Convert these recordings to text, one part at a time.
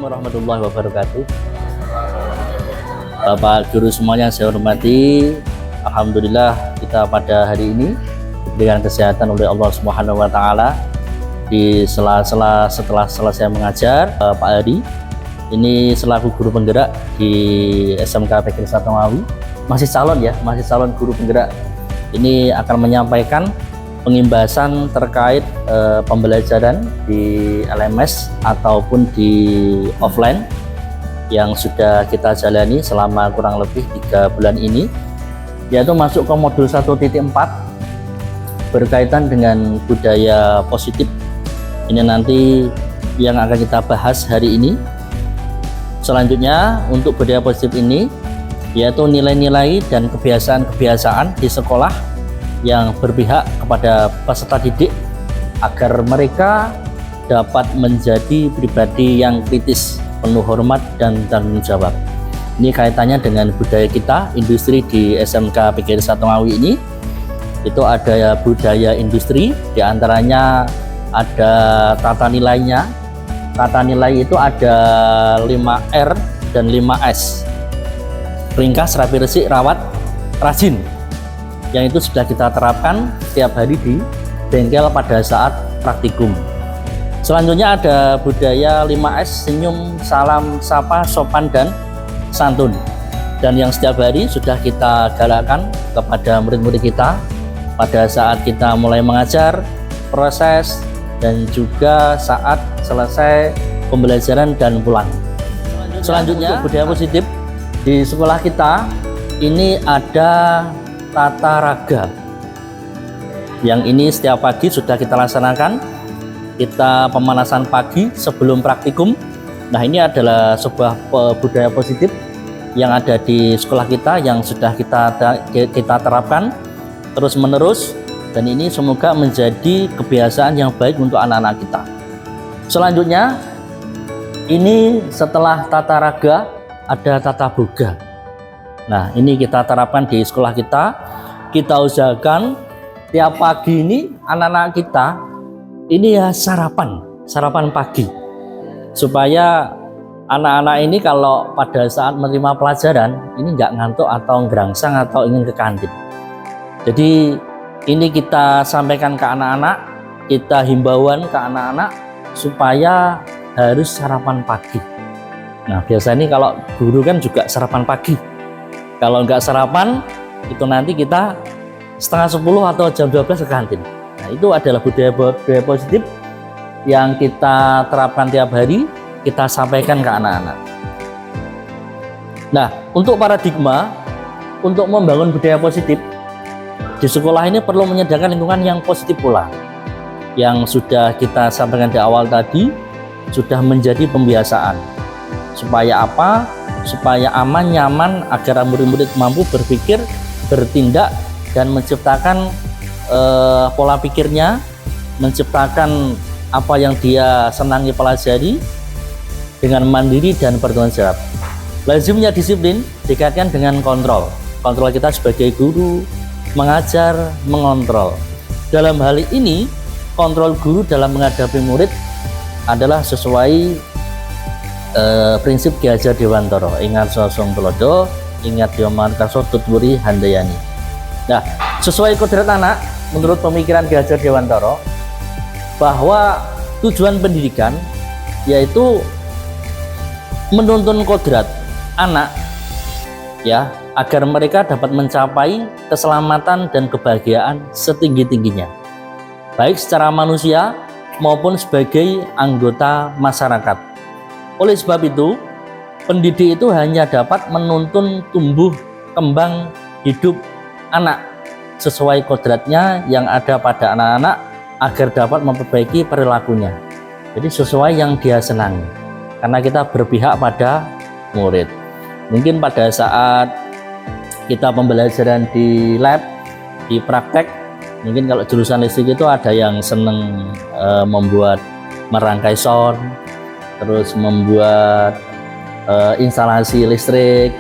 warahmatullahi wabarakatuh. Bapak guru semuanya saya hormati. Alhamdulillah kita pada hari ini diberikan kesehatan oleh Allah Subhanahu wa taala. Di sela-sela setelah selesai mengajar, Pak Hadi ini selaku guru penggerak di SMK PGRI Satomawi, masih calon guru penggerak. Ini akan menyampaikan pengimbasan terkait pembelajaran di LMS ataupun di offline yang sudah kita jalani selama kurang lebih 3 bulan ini, yaitu masuk ke modul 1.4 berkaitan dengan budaya positif. Ini nanti yang akan kita bahas hari ini. Selanjutnya untuk budaya positif ini yaitu nilai-nilai dan kebiasaan-kebiasaan di sekolah yang berpihak kepada peserta didik agar mereka dapat menjadi pribadi yang kritis, penuh hormat dan tanggung jawab. Ini kaitannya dengan budaya kita, industri di SMK PGRI Satomawi ini. Itu ada budaya industri, diantaranya ada tata nilainya. Tata nilai itu ada 5R dan 5S. Ringkas, rapi, resik, rawat, rajin. Yang itu sudah kita terapkan setiap hari di bengkel pada saat praktikum. Selanjutnya ada budaya 5S, senyum, salam, sapa, sopan, dan santun. Dan yang setiap hari sudah kita galakkan kepada murid-murid kita pada saat kita mulai mengajar, proses, dan juga saat selesai pembelajaran dan pulang. Selanjutnya budaya positif di sekolah kita ini ada tata raga. Yang ini setiap pagi sudah kita laksanakan. Kita pemanasan pagi sebelum praktikum. Nah, ini adalah sebuah budaya positif yang ada di sekolah kita yang sudah kita terapkan terus menerus, dan ini semoga menjadi kebiasaan yang baik untuk anak-anak kita. Selanjutnya ini setelah tata raga ada tata boga. Nah, ini kita terapkan di sekolah kita. Kita usahakan tiap pagi ini anak-anak kita ini ya sarapan pagi, supaya anak-anak ini kalau pada saat menerima pelajaran ini nggak ngantuk atau ngerangsang atau ingin ke kantin. Jadi ini kita sampaikan ke anak-anak, kita himbauan ke anak-anak supaya harus sarapan pagi. Nah, biasanya kalau guru kan juga sarapan pagi. Kalau nggak sarapan itu nanti kita 9:30 atau jam 12 ke kantin. Nah, itu adalah budaya positif yang kita terapkan tiap hari, kita sampaikan ke anak-anak. Nah, untuk paradigma untuk membangun budaya positif di sekolah ini perlu menyediakan lingkungan yang positif pula. Yang sudah kita sampaikan di awal tadi sudah menjadi pembiasaan. Supaya apa? Supaya aman, nyaman, agar murid-murid mampu berpikir, bertindak, dan menciptakan pola pikirnya, menciptakan apa yang dia senangi pelajari dengan mandiri dan bertanggung jawab. Lazimnya disiplin dikaitkan dengan kontrol. Kontrol kita sebagai guru, mengajar, mengontrol. Dalam hal ini, kontrol guru dalam menghadapi murid adalah sesuai prinsip Ki Hajar Dewantara. Ingat sosong tulodo, ingat diomarkaso tutwuri handayani. Nah, sesuai kodrat anak, menurut pemikiran Ki Hajar Dewantara, bahwa tujuan pendidikan yaitu menuntun kodrat anak ya, agar mereka dapat mencapai keselamatan dan kebahagiaan setinggi-tingginya, baik secara manusia maupun sebagai anggota masyarakat. Oleh sebab itu, pendidik itu hanya dapat menuntun tumbuh kembang hidup anak sesuai kodratnya yang ada pada anak-anak agar dapat memperbaiki perilakunya. Jadi sesuai yang dia senangi, karena kita berpihak pada murid. Mungkin pada saat kita pembelajaran di lab, di praktek, mungkin kalau jurusan listrik itu ada yang seneng membuat merangkai sound, terus membuat instalasi listrik,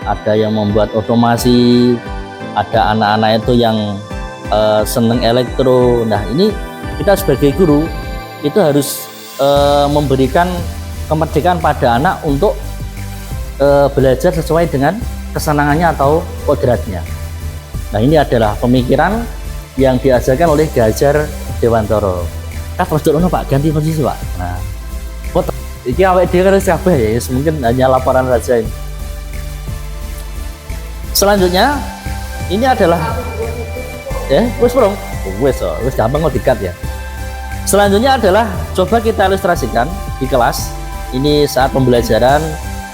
ada yang membuat otomasi, ada anak-anak itu yang seneng elektro. Nah, ini kita sebagai guru itu harus memberikan kemerdekaan pada anak untuk belajar sesuai dengan kesenangannya atau kodratnya. Nah, ini adalah pemikiran yang diajarkan oleh Ki Hajar Dewantara. Terus Pak, ganti posisi Pak. Nah, ini awet dia kan kabeh ya, mungkin hanya laporan saja ini. Selanjutnya ini adalah wis gampang kok dikat ya. Selanjutnya adalah coba kita ilustrasikan di kelas. Ini saat pembelajaran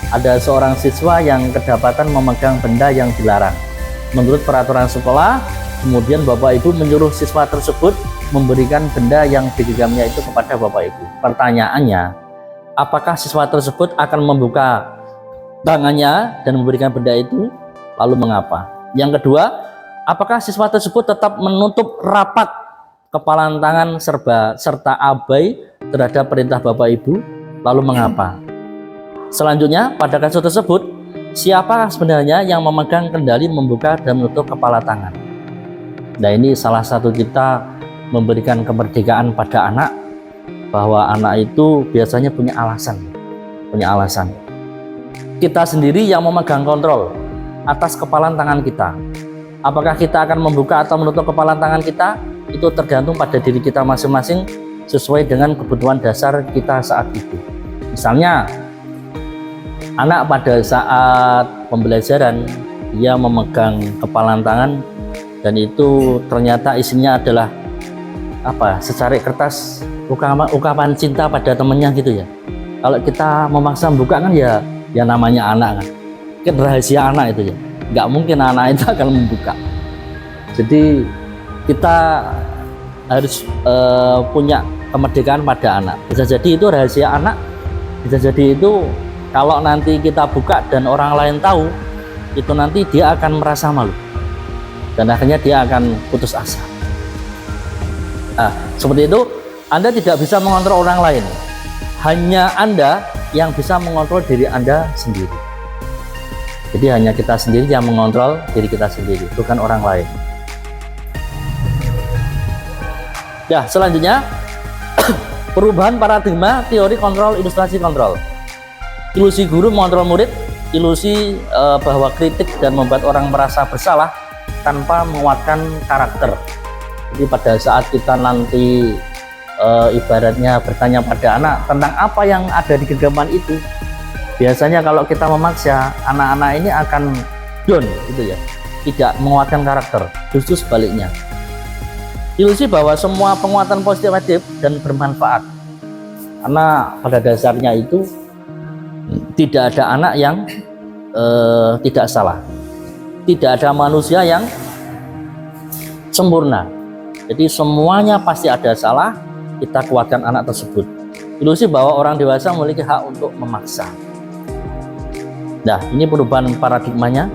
ada seorang siswa yang kedapatan memegang benda yang dilarang. Menurut peraturan sekolah, kemudian Bapak Ibu menyuruh siswa tersebut memberikan benda yang digenggamnya itu kepada Bapak Ibu. Pertanyaannya, apakah siswa tersebut akan membuka tangannya dan memberikan benda itu? Lalu mengapa? Yang kedua, apakah siswa tersebut tetap menutup rapat kepalan tangan serta abai terhadap perintah Bapak Ibu? Lalu mengapa? Selanjutnya, pada kasus tersebut, siapa sebenarnya yang memegang kendali membuka dan menutup kepala tangan? Nah, ini salah satu kita memberikan kemerdekaan pada anak, bahwa anak itu biasanya punya alasan. Kita sendiri yang memegang kontrol atas kepalan tangan kita. Apakah kita akan membuka atau menutup kepalan tangan kita? Itu tergantung pada diri kita masing-masing sesuai dengan kebutuhan dasar kita saat itu. Misalnya, anak pada saat pembelajaran dia memegang kepalan tangan dan itu ternyata isinya adalah secarik kertas ungkapan cinta pada temennya gitu ya. Kalau kita memaksa membuka kan ya namanya anak kan. Kan rahasia anak itu ya. Nggak mungkin anak itu akan membuka. Jadi kita harus punya kemerdekaan pada anak. Bisa jadi itu rahasia anak, bisa jadi itu kalau nanti kita buka dan orang lain tahu, itu nanti dia akan merasa malu dan akhirnya dia akan putus asa. Nah, seperti itu, Anda tidak bisa mengontrol orang lain, hanya Anda yang bisa mengontrol diri Anda sendiri. Jadi hanya kita sendiri yang mengontrol diri kita sendiri, bukan orang lain. Ya, selanjutnya perubahan paradigma teori kontrol, ilustrasi kontrol. Ilusi guru mengontrol murid, ilusi bahwa kritik dan membuat orang merasa bersalah tanpa menguatkan karakter. Jadi pada saat kita nanti ibaratnya bertanya pada anak tentang apa yang ada di genggaman itu, biasanya kalau kita memaksa, anak-anak ini akan down gitu ya, tidak menguatkan karakter. Justru sebaliknya, ilusi bahwa semua penguatan positif dan bermanfaat, karena pada dasarnya itu tidak ada anak yang tidak salah, tidak ada manusia yang sempurna. Jadi semuanya pasti ada salah, kita kuatkan anak tersebut. Ilusi bahwa orang dewasa memiliki hak untuk memaksa. Nah, ini perubahan paradigmanya.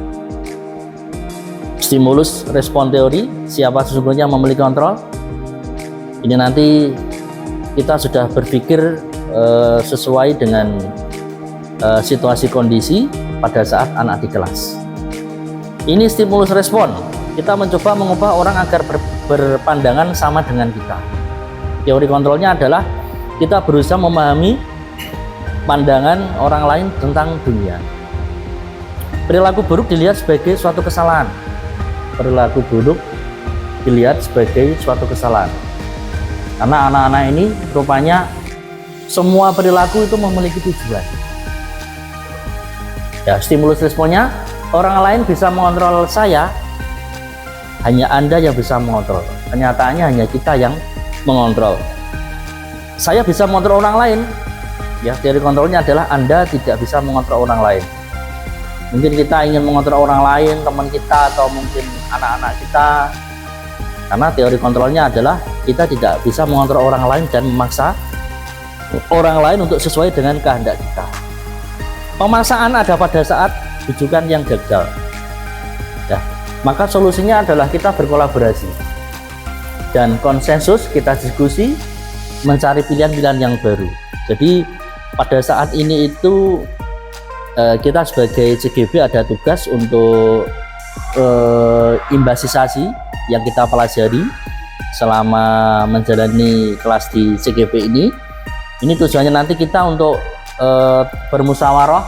Stimulus respon teori, siapa sesungguhnya memiliki kontrol. Ini nanti kita sudah berpikir sesuai dengan situasi kondisi pada saat anak di kelas. Ini stimulus respon. Kita mencoba mengubah orang agar berpandangan sama dengan kita. Teori kontrolnya adalah kita berusaha memahami pandangan orang lain tentang dunia. Perilaku buruk dilihat sebagai suatu kesalahan. Perilaku buruk dilihat sebagai suatu kesalahan. Karena anak-anak ini rupanya semua perilaku itu memiliki tujuan. Ya, stimulus responnya, orang lain bisa mengontrol saya, hanya Anda yang bisa mengontrol. Kenyataannya hanya kita yang mengontrol. Saya bisa mengontrol orang lain. Ya, teori kontrolnya adalah Anda tidak bisa mengontrol orang lain. Mungkin kita ingin mengontrol orang lain, teman kita atau mungkin anak-anak kita. Karena teori kontrolnya adalah kita tidak bisa mengontrol orang lain dan memaksa orang lain untuk sesuai dengan kehendak kita. Pemaksaan ada pada saat rujukan yang gagal. Ya, maka solusinya adalah kita berkolaborasi dan konsensus, kita diskusi, mencari pilihan-pilihan yang baru. Jadi pada saat ini itu kita sebagai CGB ada tugas untuk imbasisasi yang kita pelajari selama menjalani kelas di CGB ini. Ini tujuannya nanti kita untuk bermusyawarah,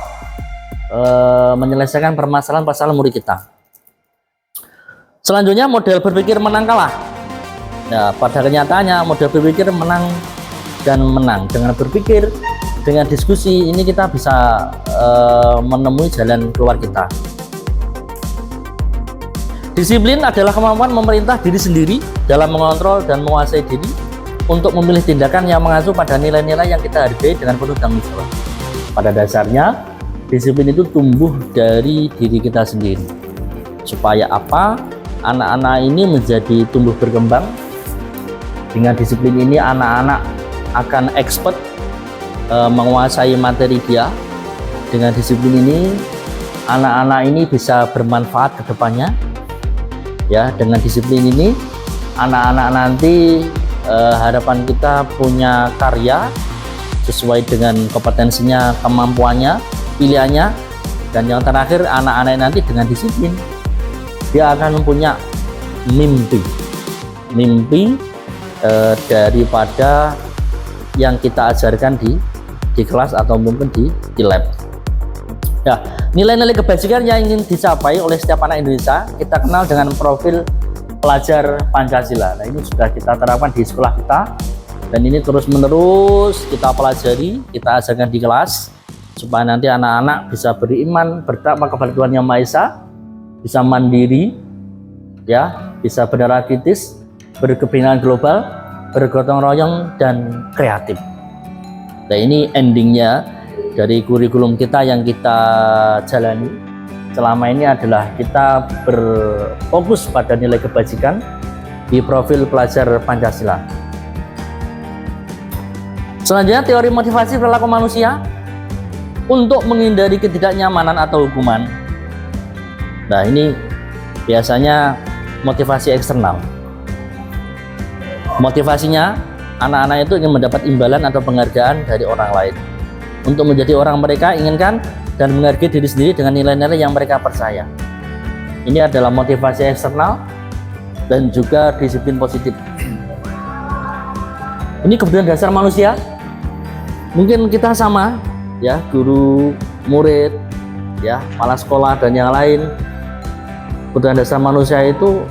menyelesaikan permasalahan murid kita. Selanjutnya model berpikir menang kalah. Nah, pada kenyataannya model berpikir menang dan menang. Dengan berpikir, dengan diskusi ini kita bisa menemui jalan keluar kita. Disiplin adalah kemampuan memerintah diri sendiri dalam mengontrol dan menguasai diri untuk memilih tindakan yang mengacu pada nilai-nilai yang kita hargai dengan penuh tanggung jawab. Pada dasarnya, disiplin itu tumbuh dari diri kita sendiri. Supaya apa? Anak-anak ini menjadi tumbuh berkembang. Dengan disiplin ini, anak-anak akan expert menguasai materi dia. Dengan disiplin ini, anak-anak ini bisa bermanfaat ke depannya. Ya, dengan disiplin ini anak-anak nanti harapan kita punya karya sesuai dengan kompetensinya, kemampuannya, pilihannya. Dan yang terakhir, anak-anak nanti dengan disiplin dia akan punya mimpi daripada yang kita ajarkan di kelas atau mungkin di lab. Ya, nilai-nilai kebajikan yang ingin dicapai oleh setiap anak Indonesia kita kenal dengan profil pelajar Pancasila. Nah, ini sudah kita terapkan di sekolah kita dan ini terus-menerus kita pelajari, kita ajarkan di kelas supaya nanti anak-anak bisa beriman, bertakwa kepada Tuhan Yang Maha Esa, bisa mandiri, ya, bisa bernegara kritis, berkepentingan global, bergotong royong dan kreatif. Nah, ini endingnya dari kurikulum kita yang kita jalani selama ini adalah kita berfokus pada nilai kebajikan di profil pelajar Pancasila. Selanjutnya, teori motivasi perilaku manusia untuk menghindari ketidaknyamanan atau hukuman. Nah, ini biasanya motivasi eksternal. Motivasinya, anak-anak itu ingin mendapat imbalan atau penghargaan dari orang lain. Untuk menjadi orang mereka inginkan dan menghargai diri sendiri dengan nilai-nilai yang mereka percaya. Ini adalah motivasi eksternal dan juga disiplin positif. Ini kebutuhan dasar manusia. Mungkin kita sama, ya, guru, murid, ya, kepala sekolah dan yang lain. Kebutuhan dasar manusia itu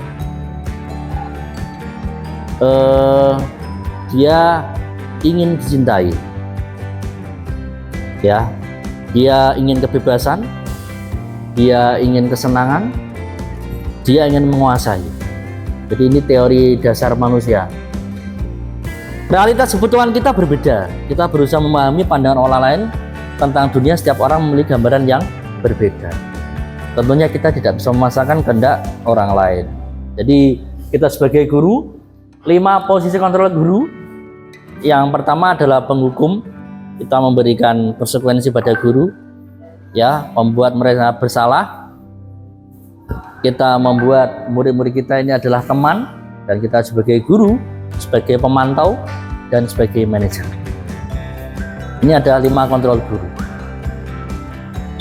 dia ingin dicintai. Ya, dia ingin kebebasan, dia ingin kesenangan, dia ingin menguasai. Jadi ini teori dasar manusia. Realitas kebutuhan kita berbeda. Kita berusaha memahami pandangan orang lain tentang dunia. Setiap orang memiliki gambaran yang berbeda. Tentunya kita tidak bisa memaksakan kehendak orang lain. Jadi kita sebagai guru, 5 posisi kontrol guru. Yang pertama adalah penghukum. Kita memberikan konsekuensi pada guru, ya, membuat mereka bersalah. Kita membuat murid-murid kita ini adalah teman, dan kita sebagai guru, sebagai pemantau, dan sebagai manajer. Ini ada 5 kontrol guru.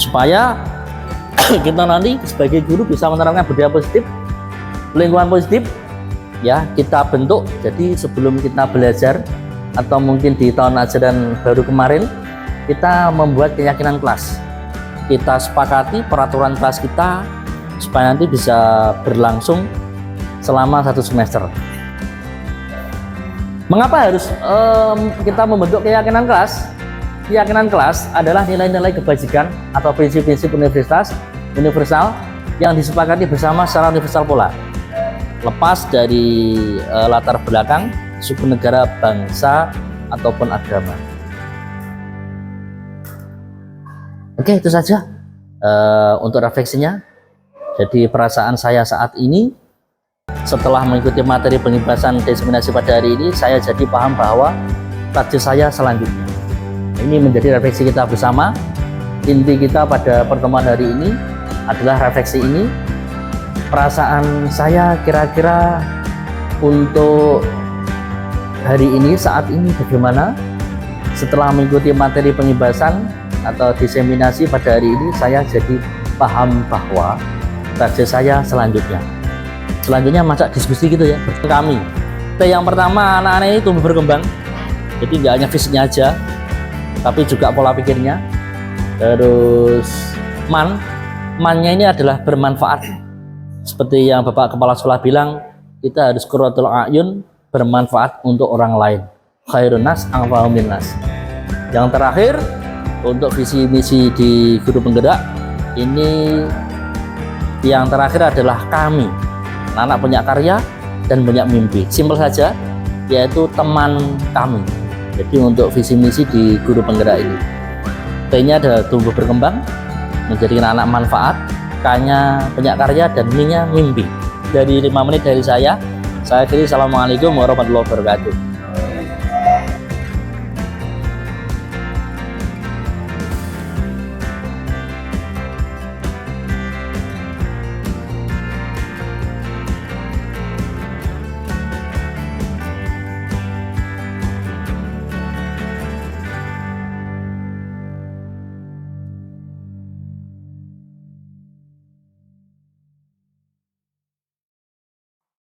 Supaya kita nanti sebagai guru bisa menerapkan budaya positif, lingkungan positif, ya, kita bentuk. Jadi sebelum kita belajar atau mungkin di tahun ajaran baru kemarin, kita membuat keyakinan kelas. Kita sepakati peraturan kelas kita supaya nanti bisa berlangsung selama 1 semester. Mengapa harus kita membentuk keyakinan kelas? Keyakinan kelas adalah nilai-nilai kebajikan atau prinsip-prinsip universal yang disepakati bersama secara universal pula, lepas dari latar belakang, suku, negara, bangsa, ataupun agama. Oke, itu saja untuk refleksinya. Jadi perasaan saya saat ini setelah mengikuti materi pengibasan diseminasi pada hari ini, saya jadi paham bahwa target saya selanjutnya. Ini menjadi refleksi kita bersama. Inti kita pada pertemuan hari ini adalah refleksi ini. Perasaan saya kira-kira untuk hari ini, saat ini bagaimana? Setelah mengikuti materi pengibasan atau diseminasi pada hari ini, saya jadi paham bahwa target saya selanjutnya masa diskusi gitu ya, kami. Yang pertama, anak-anak ini tumbuh berkembang. Jadi nggak hanya fisiknya aja, tapi juga pola pikirnya. Terus mannya ini adalah bermanfaat. Seperti yang Bapak Kepala Sekolah bilang, kita harus qurratul a'yun, bermanfaat untuk orang lain. Khairun nas anfa'uhum linnas. Yang terakhir, untuk visi misi di Guru Penggerak ini, yang terakhir adalah kami anak punya karya dan punya mimpi. Simpel saja, yaitu teman kami. Jadi untuk visi misi di Guru Penggerak ini, T-nya adalah tumbuh berkembang menjadi anak manfaat, K-nya punya karya, dan M-nya mimpi. Dari 5 menit dari saya akhiri. Assalamualaikum warahmatullahi wabarakatuh.